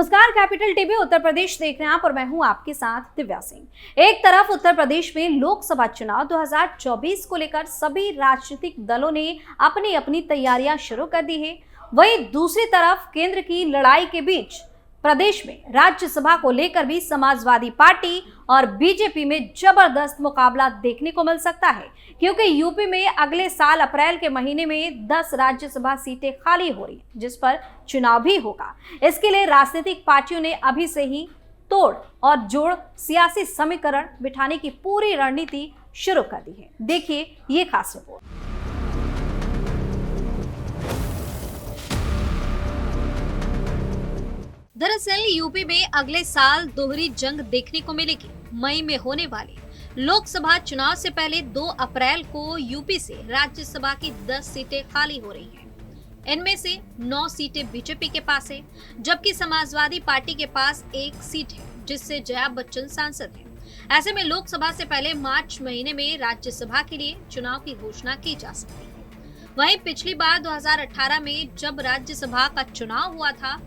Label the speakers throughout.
Speaker 1: नमस्कार, capital TV Uttar Pradesh देख रहे हैं आप और मैं हूं आपके साथ दिव्या सिंह। एक तरफ उत्तर प्रदेश में लोकसभा चुनाव 2024 को लेकर सभी राजनीतिक दलों ने अपनी अपनी तैयारियां शुरू कर दी है, वहीं दूसरी तरफ केंद्र की लड़ाई के बीच प्रदेश में राज्यसभा को लेकर भी समाजवादी पार्टी और बीजेपी में जबरदस्त मुकाबला देखने को मिल सकता है, क्योंकि यूपी में अगले साल अप्रैल के महीने में 10 राज्यसभा सीटें खाली हो रही हैं, जिस पर चुनाव भी होगा। इसके लिए राजनीतिक पार्टियों ने अभी से ही तोड़ और जोड़ सियासी समीकरण बिठाने की पूरी रणनीति शुरू कर दी है। देखिए ये खास रिपोर्ट। दरअसल यूपी में अगले साल दोहरी जंग देखने को मिलेगी। मई में होने वाले लोकसभा चुनाव से पहले 2 अप्रैल को यूपी से राज्यसभा की 10 सीटें खाली हो रही हैं। इनमें से 9 सीटें बीजेपी के पास है, जबकि समाजवादी पार्टी के पास 1 सीट है, जिससे जया बच्चन सांसद हैं। ऐसे में लोकसभा से पहले मार्च महीने में राज्यसभा के लिए चुनाव की घोषणा की जा सकती है। वहीं पिछली बार 2018 में जब राज्यसभा का चुनाव हुआ था,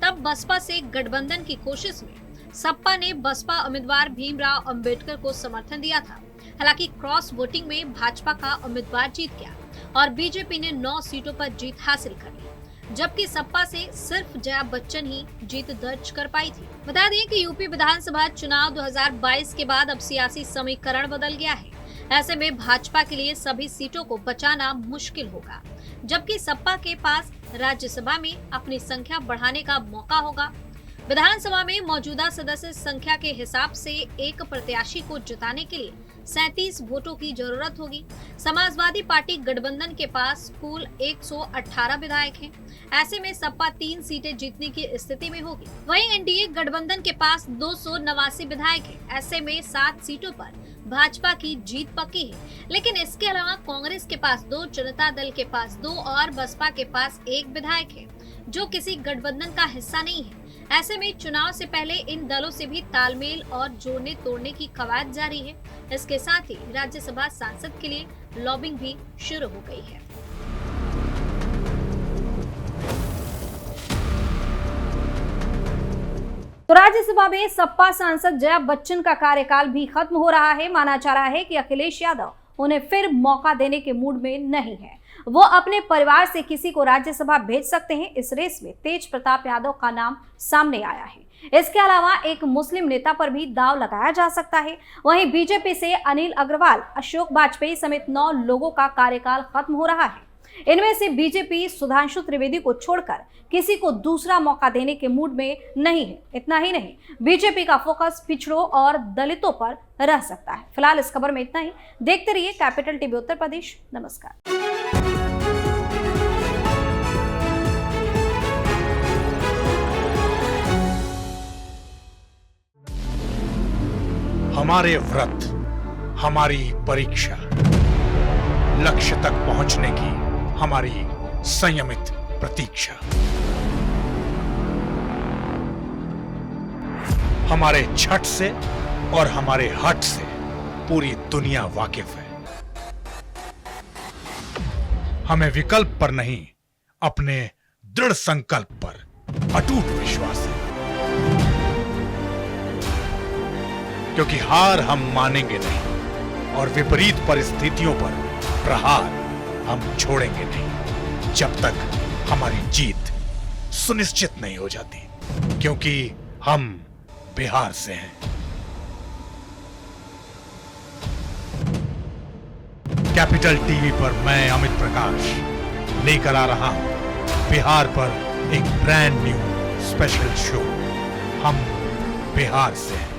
Speaker 1: तब बसपा से गठबंधन की कोशिश में सपा ने बसपा उम्मीदवार भीमराव अंबेडकर को समर्थन दिया था। हालांकि क्रॉस वोटिंग में भाजपा का उम्मीदवार जीत गया और बीजेपी ने 9 सीटों पर जीत हासिल कर ली, जबकि सपा से सिर्फ जया बच्चन ही जीत दर्ज कर पाई थी। बता दें कि यूपी विधानसभा चुनाव 2022 के बाद अब सियासी समीकरण बदल गया है। ऐसे में भाजपा के लिए सभी सीटों को बचाना मुश्किल होगा, जबकि सपा के पास राज्यसभा में अपनी संख्या बढ़ाने का मौका होगा। विधानसभा में मौजूदा सदस्य संख्या के हिसाब से एक प्रत्याशी को जिताने के लिए 37 वोटों की जरूरत होगी। समाजवादी पार्टी गठबंधन के पास कुल 118 विधायक हैं। ऐसे में सपा 3 सीटें जीतने की स्थिति में होगी। वहीं एनडीए गठबंधन के पास 289 विधायक हैं। ऐसे में 7 सीटों पर भाजपा की जीत पक्की है, लेकिन इसके अलावा कांग्रेस के पास 2, जनता दल के पास 2 और बसपा के पास 1 विधायक है, जो किसी गठबंधन का हिस्सा नहीं है। ऐसे में चुनाव से पहले इन दलों से भी तालमेल और जोड़ने तोड़ने की कवायद जारी है। इसके साथ ही राज्यसभा सांसद के लिए लॉबिंग भी शुरू हो गई है। तो राज्यसभा में सपा सांसद जया बच्चन का कार्यकाल भी खत्म हो रहा है। माना जा रहा है कि अखिलेश यादव उन्हें फिर मौका देने के मूड में नहीं है। वो अपने परिवार से किसी को राज्यसभा भेज सकते हैं। इस रेस में तेज प्रताप यादव का नाम सामने आया है। इसके अलावा एक मुस्लिम नेता पर भी दांव लगाया जा सकता है। वहीं बीजेपी से अनिल अग्रवाल, अशोक वाजपेयी समेत 9 लोगों का कार्यकाल खत्म हो रहा है। इनमें से बीजेपी सुधांशु त्रिवेदी को छोड़कर किसी को दूसरा मौका देने के मूड में नहीं है। इतना ही नहीं, बीजेपी का फोकस पिछड़ों और दलितों पर रह सकता है। फिलहाल इस खबर में इतना ही। देखते रहिए कैपिटल टीवी उत्तर प्रदेश। नमस्कार।
Speaker 2: हमारे व्रत, हमारी परीक्षा, लक्ष्य तक पहुंचने की हमारी संयमित प्रतीक्षा। हमारे छठ से और हमारे हठ से पूरी दुनिया वाकिफ है। हमें विकल्प पर नहीं, अपने दृढ़ संकल्प पर अटूट विश्वास है, क्योंकि हार हम मानेंगे नहीं और विपरीत परिस्थितियों पर प्रहार हम छोड़ेंगे नहीं, जब तक हमारी जीत सुनिश्चित नहीं हो जाती, क्योंकि हम बिहार से हैं। कैपिटल टीवी पर मैं अमित प्रकाश लेकर आ रहा हूं बिहार पर एक ब्रांड न्यू स्पेशल शो। हम बिहार से हैं।